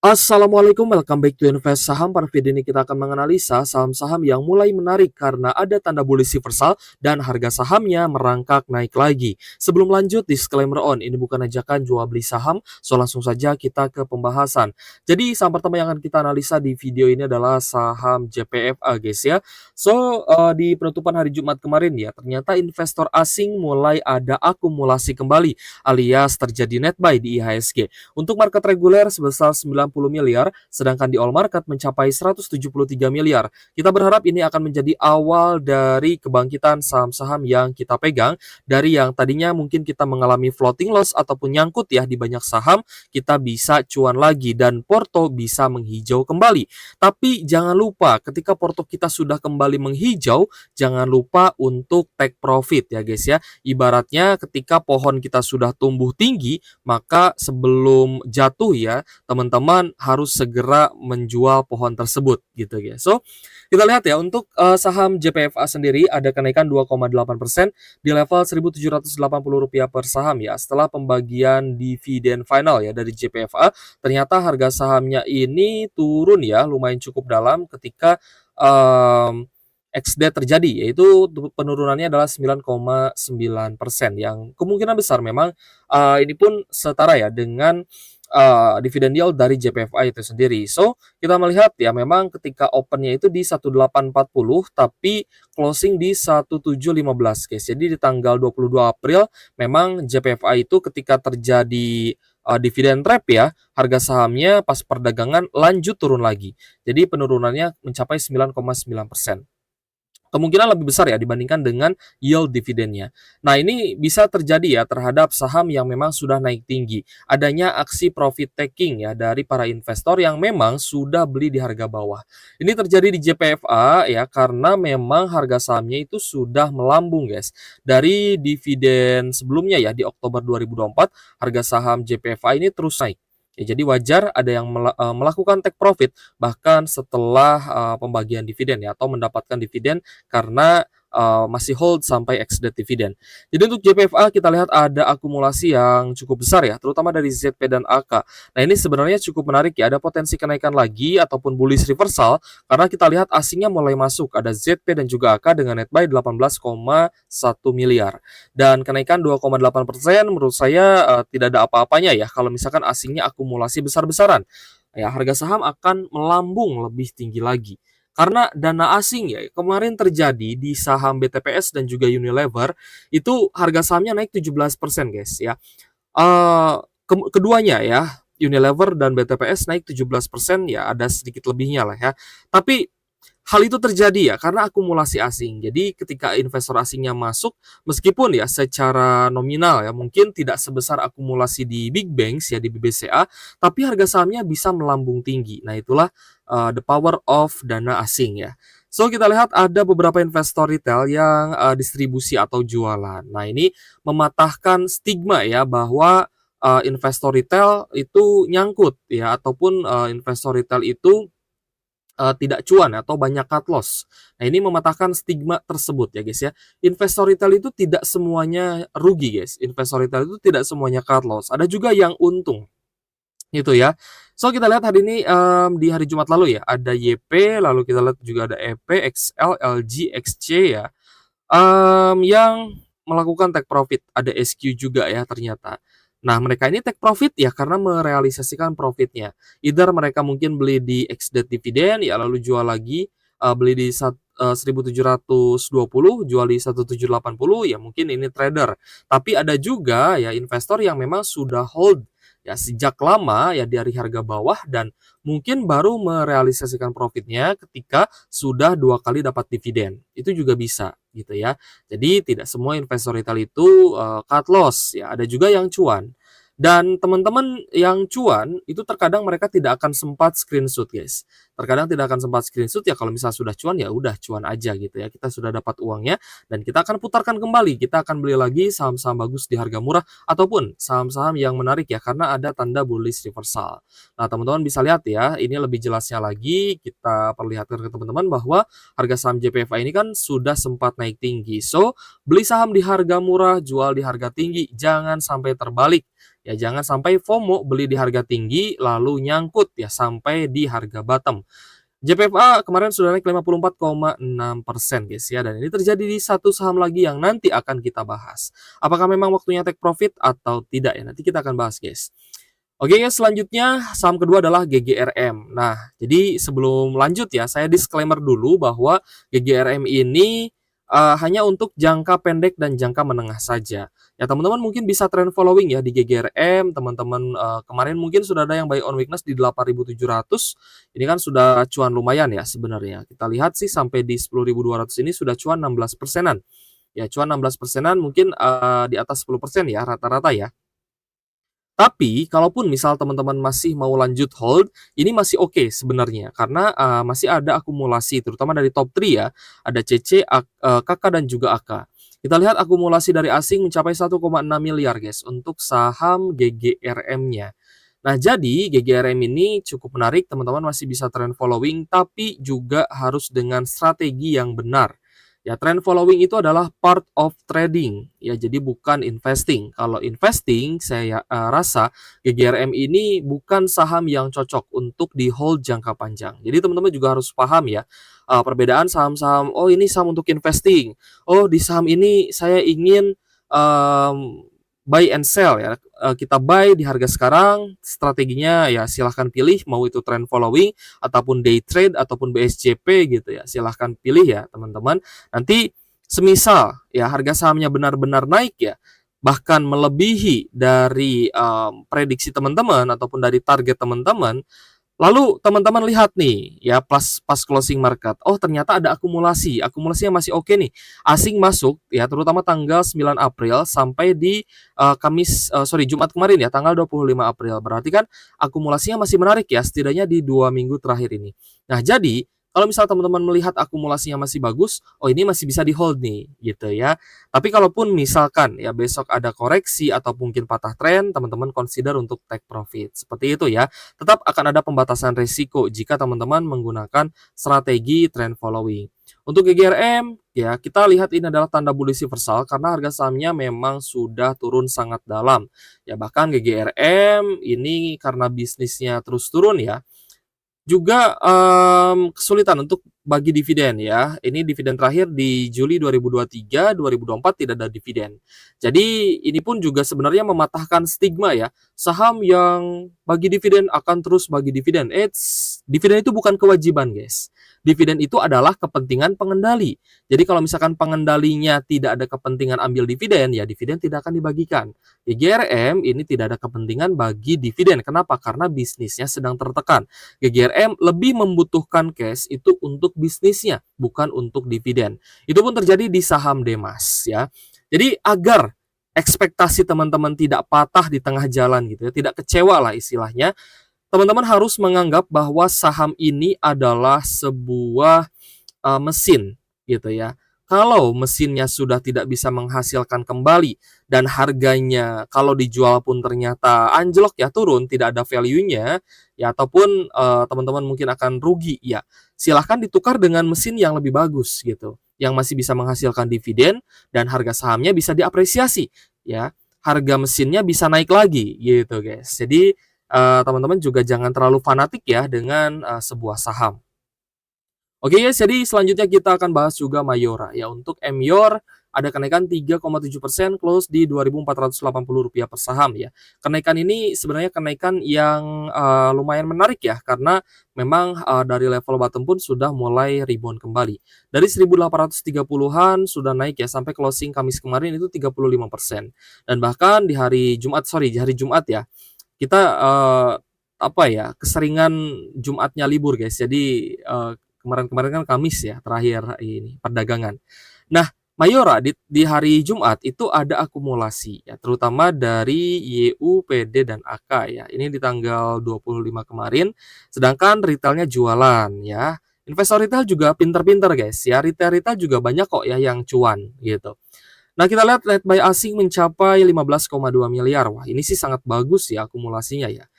Assalamualaikum, welcome back to Invest Saham. Pada video ini kita akan menganalisa saham-saham yang mulai menarik karena ada tanda bullish reversal dan harga sahamnya merangkak naik lagi. Sebelum lanjut, disclaimer on, ini bukan ajakan jual beli saham, so langsung saja kita ke pembahasan. Jadi saham pertama yang akan kita analisa di video ini adalah saham JPFA guys ya. Di penutupan hari Jumat kemarin ya, ternyata investor asing mulai ada akumulasi kembali alias terjadi net buy di IHSG. Untuk market reguler sebesar 90 miliar, sedangkan di all market mencapai 173 miliar. Kita berharap ini akan menjadi awal dari kebangkitan saham-saham yang kita pegang, dari yang tadinya mungkin kita mengalami floating loss ataupun nyangkut ya di banyak saham, kita bisa cuan lagi dan porto bisa menghijau kembali. Tapi jangan lupa ketika porto kita sudah kembali menghijau, jangan lupa untuk take profit ya guys ya. Ibaratnya ketika pohon kita sudah tumbuh tinggi, maka sebelum jatuh ya, teman-teman harus segera menjual pohon tersebut gitu ya. Kita lihat ya untuk saham JPFA sendiri ada kenaikan 2,8% di level Rp1.780 per saham ya. Setelah pembagian dividen final ya dari JPFA, ternyata harga sahamnya ini turun ya, lumayan cukup dalam ketika XD terjadi, yaitu penurunannya adalah 9,9% yang kemungkinan besar memang ini pun setara ya dengan dividen yield dari JPFA itu sendiri. Kita melihat ya memang ketika opennya itu di 1840 tapi closing di 1715 guys. Jadi di tanggal 22 April memang JPFA itu ketika terjadi dividen trap ya, harga sahamnya pas perdagangan lanjut turun lagi. Jadi penurunannya mencapai 9,9%. Kemungkinan lebih besar ya dibandingkan dengan yield dividennya. Nah, ini bisa terjadi ya terhadap saham yang memang sudah naik tinggi. Adanya aksi profit taking ya dari para investor yang memang sudah beli di harga bawah. Ini terjadi di JPFA ya karena memang harga sahamnya itu sudah melambung guys. Dari dividen sebelumnya ya di Oktober 2024, harga saham JPFA ini terus naik. Ya, jadi wajar ada yang melakukan take profit bahkan setelah pembagian dividen ya atau mendapatkan dividen karena masih hold sampai ex-date dividen. Jadi untuk JPFA kita lihat ada akumulasi yang cukup besar ya, terutama dari ZP dan AK. Nah ini sebenarnya cukup menarik ya, ada potensi kenaikan lagi ataupun bullish reversal karena kita lihat asingnya mulai masuk, ada ZP dan juga AK dengan net buy 18,1 miliar. Dan kenaikan 2,8% menurut saya tidak ada apa-apanya ya kalau misalkan asingnya akumulasi besar-besaran. Ya harga saham akan melambung lebih tinggi lagi. Karena dana asing ya kemarin terjadi di saham BTPS dan juga Unilever itu harga sahamnya naik 17% guys ya. Keduanya ya Unilever dan BTPS naik 17% ya ada sedikit lebihnya lah ya. Tapi hal itu terjadi ya karena akumulasi asing. Jadi ketika investor asingnya masuk, meskipun ya secara nominal ya mungkin tidak sebesar akumulasi di big banks ya di BBCA, tapi harga sahamnya bisa melambung tinggi. Nah itulah the power of dana asing ya. Kita lihat ada beberapa investor retail yang distribusi atau jualan. Nah ini mematahkan stigma ya bahwa investor retail itu nyangkut ya ataupun investor retail itu tidak cuan atau banyak cut loss. Nah, ini mematahkan stigma tersebut ya guys ya. Investor retail itu tidak semuanya rugi guys. Investor retail itu tidak semuanya cut loss. Ada juga yang untung. Itu ya. Kita lihat hari ini di hari Jumat lalu ya, ada YP, lalu kita lihat juga ada EP, XL, LG, XC ya. Yang melakukan take profit, ada SQ juga ya ternyata. Nah, mereka ini take profit ya karena merealisasikan profitnya. Either mereka mungkin beli di ex-date dividend ya lalu jual lagi, beli di 1720, jual di 1780 ya mungkin ini trader. Tapi ada juga ya investor yang memang sudah hold ya sejak lama ya dari harga bawah dan mungkin baru merealisasikan profitnya ketika sudah 2 kali dapat dividen. Itu juga bisa gitu ya. Jadi tidak semua investor retail itu cut loss ya, ada juga yang cuan. Dan teman-teman yang cuan itu terkadang mereka tidak akan sempat screenshot guys. Terkadang tidak akan sempat screenshot ya kalau misalnya sudah cuan ya udah cuan aja gitu ya. Kita sudah dapat uangnya dan kita akan putarkan kembali. Kita akan beli lagi saham-saham bagus di harga murah ataupun saham-saham yang menarik ya karena ada tanda bullish reversal. Nah, teman-teman bisa lihat ya, ini lebih jelasnya lagi kita perlihatkan ke teman-teman bahwa harga saham JPFA ini kan sudah sempat naik tinggi. Beli saham di harga murah, jual di harga tinggi, jangan sampai terbalik. Ya jangan sampai FOMO beli di harga tinggi lalu nyangkut ya sampai di harga bottom. JPFA kemarin sudah naik 54,6% guys ya, dan ini terjadi di satu saham lagi yang nanti akan kita bahas. Apakah memang waktunya take profit atau tidak ya? Nanti kita akan bahas guys. Oke guys, selanjutnya saham kedua adalah GGRM. Nah, jadi sebelum lanjut ya, saya disclaimer dulu bahwa GGRM ini hanya untuk jangka pendek dan jangka menengah saja. Ya teman-teman mungkin bisa trend following ya di GGRM, teman-teman kemarin mungkin sudah ada yang buy on weakness di 8.700. Ini kan sudah cuan lumayan ya sebenarnya. Kita lihat sih sampai di 10.200 ini sudah cuan 16%-an. Ya, cuan 16%-an mungkin di atas 10% ya rata-rata ya. Tapi, kalaupun misal teman-teman masih mau lanjut hold, ini masih oke sebenarnya, karena, masih ada akumulasi terutama dari top 3 ya, ada CC, KK dan juga AK. Kita lihat akumulasi dari asing mencapai 1,6 miliar guys, untuk saham GGRM-nya. Nah, jadi GGRM ini cukup menarik, teman-teman masih bisa trend following, tapi juga harus dengan strategi yang benar. Ya, trend following itu adalah part of trading. Ya, jadi bukan investing. Kalau investing, saya rasa GGRM ini bukan saham yang cocok untuk di hold jangka panjang. Jadi teman-teman juga harus paham ya, perbedaan saham-saham. Oh, ini saham untuk investing. Oh, di saham ini saya ingin buy and sell ya. Kita buy di harga sekarang, strateginya ya silahkan pilih mau itu trend following ataupun day trade ataupun BSCP gitu ya. Silahkan pilih ya teman-teman. Nanti semisal ya harga sahamnya benar-benar naik ya, bahkan melebihi dari prediksi teman-teman ataupun dari target teman-teman. Lalu teman-teman lihat nih ya pas closing market, oh ternyata ada akumulasinya masih oke nih. Asing masuk ya terutama tanggal 9 April sampai di Jumat kemarin ya tanggal 25 April. Berarti kan akumulasinya masih menarik ya setidaknya di 2 minggu terakhir ini. Nah, jadi kalau misal teman-teman melihat akumulasinya masih bagus, oh ini masih bisa di hold nih gitu ya. Tapi kalaupun misalkan ya besok ada koreksi atau mungkin patah tren, teman-teman consider untuk take profit. Seperti itu ya. Tetap akan ada pembatasan risiko jika teman-teman menggunakan strategi trend following. Untuk GGRM, ya kita lihat ini adalah tanda bullish reversal karena harga sahamnya memang sudah turun sangat dalam. Ya bahkan GGRM ini karena bisnisnya terus turun ya, juga, kesulitan untuk bagi dividen ya. Ini dividen terakhir di Juli 2023, 2024 tidak ada dividen. Jadi ini pun juga sebenarnya mematahkan stigma ya, saham yang bagi dividen akan terus bagi dividen. Dividen itu bukan kewajiban guys. Dividen itu adalah kepentingan pengendali. Jadi kalau misalkan pengendalinya tidak ada kepentingan ambil dividen, ya dividen tidak akan dibagikan. Di GRM ini tidak ada kepentingan bagi dividen. Kenapa? Karena bisnisnya sedang tertekan. GGRM lebih membutuhkan cash itu untuk bisnisnya, bukan untuk dividen. Itu pun terjadi di saham Demas ya. Jadi agar ekspektasi teman-teman tidak patah di tengah jalan gitu ya, tidak kecewa lah istilahnya, teman-teman harus menganggap bahwa saham ini adalah sebuah mesin gitu ya. Kalau mesinnya sudah tidak bisa menghasilkan kembali dan harganya kalau dijual pun ternyata anjlok ya turun, tidak ada value-nya ya ataupun teman-teman mungkin akan rugi ya. Silahkan ditukar dengan mesin yang lebih bagus gitu, yang masih bisa menghasilkan dividen dan harga sahamnya bisa diapresiasi ya. Harga mesinnya bisa naik lagi gitu guys. Jadi teman-teman juga jangan terlalu fanatik ya dengan sebuah saham. Oke guys, jadi selanjutnya kita akan bahas juga Mayora. Ya, untuk Myor ada kenaikan 3,7% close di Rp2.480 per saham ya. Kenaikan ini sebenarnya kenaikan yang lumayan menarik ya, karena memang dari level bottom pun sudah mulai rebound kembali. Dari 1.830-an sudah naik ya, sampai closing Kamis kemarin itu 35%. Dan bahkan di hari Jumat ya, kita keseringan Jumatnya libur guys. Jadi kemarin-kemarin kan Kamis ya terakhir ini perdagangan. Nah, Mayora di hari Jumat itu ada akumulasi ya, terutama dari YU, PD dan AK ya. Ini di tanggal 25 kemarin, sedangkan retailnya jualan ya. Investor retail juga pinter-pinter guys ya. Retail juga banyak kok ya yang cuan gitu. Nah, kita lihat net buy asing mencapai 15,2 miliar. Wah, ini sih sangat bagus ya akumulasinya ya.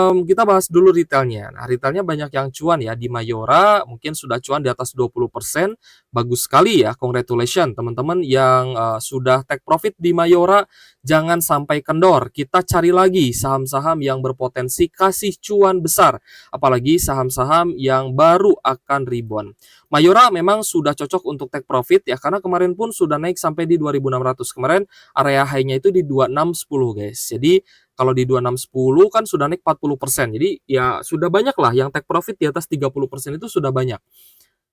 Kita bahas dulu retailnya. Nah, retailnya banyak yang cuan ya di Mayora, mungkin sudah cuan di atas 20%, bagus sekali ya, congratulations teman-teman yang sudah take profit di Mayora, jangan sampai kendor. Kita cari lagi saham-saham yang berpotensi kasih cuan besar, apalagi saham-saham yang baru akan rebound. Mayora memang sudah cocok untuk take profit ya, karena kemarin pun sudah naik sampai di 2.600. Kemarin area high-nya itu di 2610 guys. Jadi kalau di 2610 kan sudah naik 40%. Jadi ya sudah banyak lah yang take profit di atas 30% itu sudah banyak.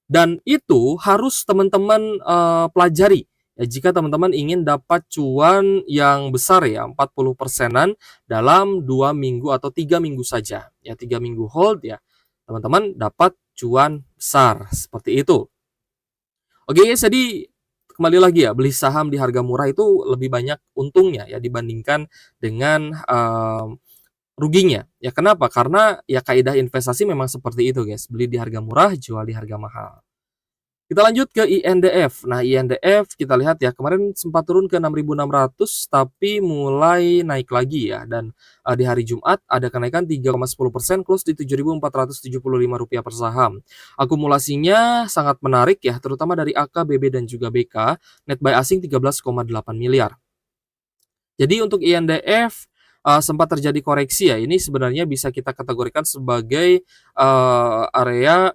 Dan itu harus teman-teman pelajari. Ya, jika teman-teman ingin dapat cuan yang besar ya, 40%-an dalam 2 minggu atau 3 minggu saja. Ya, 3 minggu hold ya, teman-teman dapat cuan besar. Seperti itu. Oke, jadi kembali lagi ya, beli saham di harga murah itu lebih banyak untungnya ya dibandingkan dengan ruginya. Ya kenapa? Karena ya kaidah investasi memang seperti itu guys, beli di harga murah, jual di harga mahal. Kita lanjut ke INDF. Nah, INDF kita lihat ya, kemarin sempat turun ke 6.600 tapi mulai naik lagi ya, dan di hari Jumat ada kenaikan 3,10%, close di Rp7.475 per saham. Akumulasinya sangat menarik ya, terutama dari AK, BB dan juga BK, net buy asing 13,8 miliar. Jadi untuk INDF sempat terjadi koreksi ya, ini sebenarnya bisa kita kategorikan sebagai area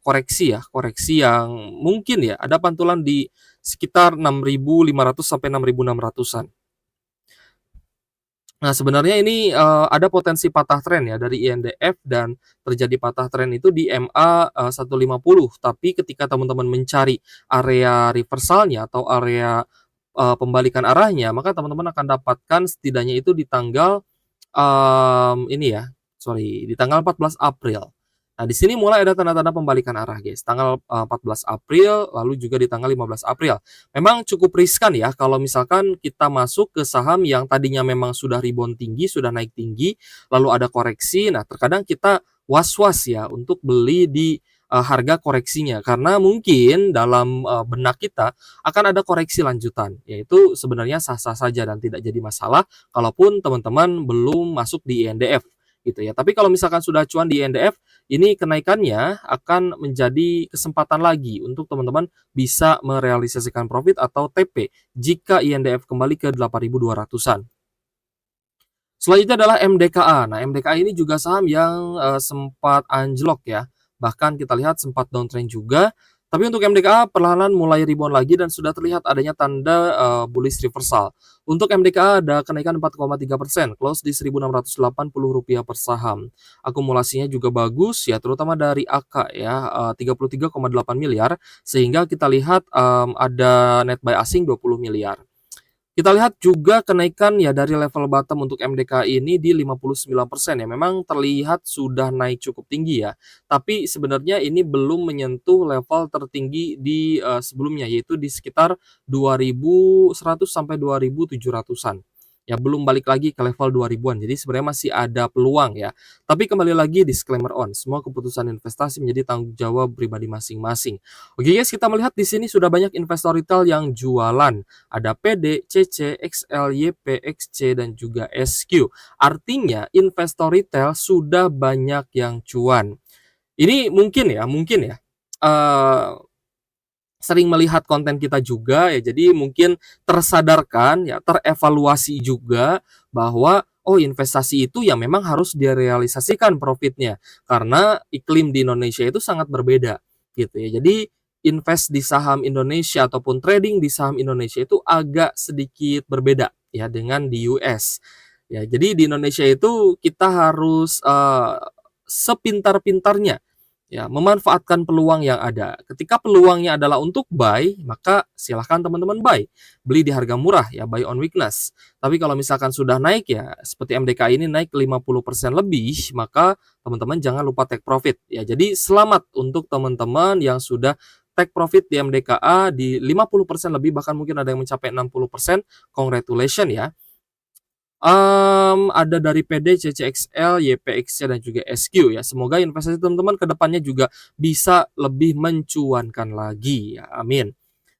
koreksi ya, koreksi yang mungkin ya ada pantulan di sekitar 6.500 sampai 6.600-an. Nah, sebenarnya ini ada potensi patah tren ya dari INDF, dan terjadi patah tren itu di MA 150. Tapi ketika teman-teman mencari area reversalnya atau area pembalikan arahnya, maka teman-teman akan dapatkan setidaknya itu di tanggal di tanggal 14 April. Nah, di sini mulai ada tanda-tanda pembalikan arah, guys. Tanggal 14 April, lalu juga di tanggal 15 April. Memang cukup riskan ya kalau misalkan kita masuk ke saham yang tadinya memang sudah rebound tinggi, sudah naik tinggi, lalu ada koreksi. Nah, terkadang kita was-was ya untuk beli di harga koreksinya, karena mungkin dalam benak kita akan ada koreksi lanjutan, yaitu sebenarnya sah-sah saja dan tidak jadi masalah kalaupun teman-teman belum masuk di INDF gitu ya. Tapi kalau misalkan sudah cuan di INDF, ini kenaikannya akan menjadi kesempatan lagi untuk teman-teman bisa merealisasikan profit atau TP jika INDF kembali ke 8.200-an. Selanjutnya adalah MDKA. Nah, MDKA ini juga saham yang sempat anjlok ya. Bahkan kita lihat sempat downtrend juga. Tapi untuk MDKA perlahan mulai rebound lagi dan sudah terlihat adanya tanda bullish reversal. Untuk MDKA ada kenaikan 4,3%, close di Rp1.680 per saham. Akumulasinya juga bagus ya, terutama dari AK ya, 33,8 miliar, sehingga kita lihat ada net buy asing 20 miliar. Kita lihat juga kenaikan ya dari level bottom untuk MDK ini di 59% ya. Memang terlihat sudah naik cukup tinggi ya. Tapi sebenarnya ini belum menyentuh level tertinggi di sebelumnya, yaitu di sekitar 2.100 sampai 2.700-an. Ya belum balik lagi ke level 2000-an. Jadi sebenarnya masih ada peluang ya. Tapi kembali lagi disclaimer on, semua keputusan investasi menjadi tanggung jawab pribadi masing-masing. Oke guys, kita melihat di sini sudah banyak investor retail yang jualan. Ada PD, CC, XL, YP, XC, dan juga SQ. Artinya investor retail sudah banyak yang cuan. Ini mungkin ya, sering melihat konten kita juga ya, jadi mungkin tersadarkan ya, terevaluasi juga bahwa investasi itu ya memang harus direalisasikan profitnya, karena iklim di Indonesia itu sangat berbeda gitu ya. Jadi invest di saham Indonesia ataupun trading di saham Indonesia itu agak sedikit berbeda ya dengan di US. Ya, jadi di Indonesia itu kita harus sepintar-pintarnya ya, memanfaatkan peluang yang ada. Ketika peluangnya adalah untuk buy, maka silahkan teman-teman buy. Beli di harga murah ya, buy on weakness. Tapi kalau misalkan sudah naik ya, seperti MDK ini naik 50% lebih, maka teman-teman jangan lupa take profit. Ya, jadi selamat untuk teman-teman yang sudah take profit di MDKA di 50% lebih, bahkan mungkin ada yang mencapai 60%. Congratulations ya. Ada dari PD, CCXL, YPXC, dan juga SQ ya. Semoga investasi teman-teman ke depannya juga bisa lebih mencuankan lagi ya. Amin.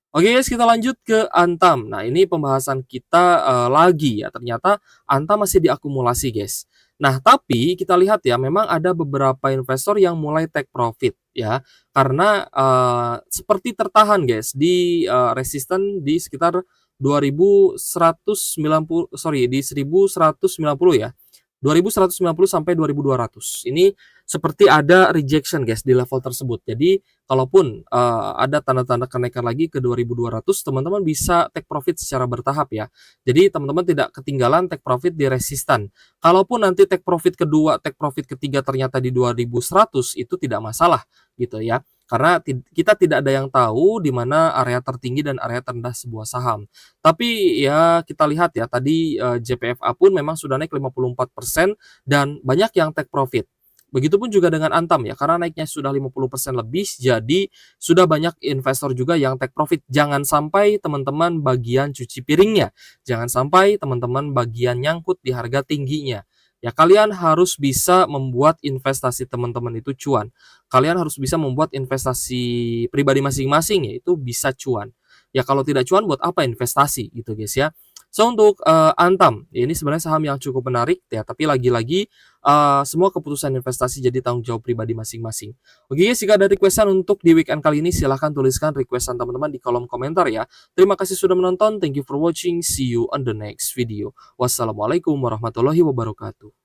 Oke guys, kita lanjut ke Antam. Nah, ini pembahasan kita lagi ya. Ternyata Antam masih diakumulasi guys. Nah, tapi kita lihat ya, memang ada beberapa investor yang mulai take profit ya, karena, seperti tertahan guys di, resisten di sekitar 2190, sorry, di 1190 ya. 2190 sampai 2200. Ini seperti ada rejection guys di level tersebut. Jadi kalaupun ada tanda-tanda kenaikan lagi ke 2200, teman-teman bisa take profit secara bertahap ya. Jadi teman-teman tidak ketinggalan take profit di resistan. Kalaupun nanti take profit kedua, take profit ketiga ternyata di 2100, itu tidak masalah gitu ya. Karena kita tidak ada yang tahu di mana area tertinggi dan area terendah sebuah saham. Tapi ya kita lihat ya tadi, JPFA pun memang sudah naik 54% dan banyak yang take profit. Begitupun juga dengan Antam ya, karena naiknya sudah 50% lebih, jadi sudah banyak investor juga yang take profit. Jangan sampai teman-teman bagian cuci piringnya, jangan sampai teman-teman bagian nyangkut di harga tingginya. Ya kalian harus bisa membuat investasi teman-teman itu cuan. Kalian harus bisa membuat investasi pribadi masing-masing yaitu bisa cuan. Ya kalau tidak cuan buat apa investasi gitu guys ya. So untuk Antam, ya ini sebenarnya saham yang cukup menarik ya, tapi lagi-lagi semua keputusan investasi jadi tanggung jawab pribadi masing-masing. Oke guys, jika ada requestan untuk di weekend kali ini silahkan tuliskan requestan teman-teman di kolom komentar ya. Terima kasih sudah menonton, thank you for watching, see you on the next video. Wassalamualaikum warahmatullahi wabarakatuh.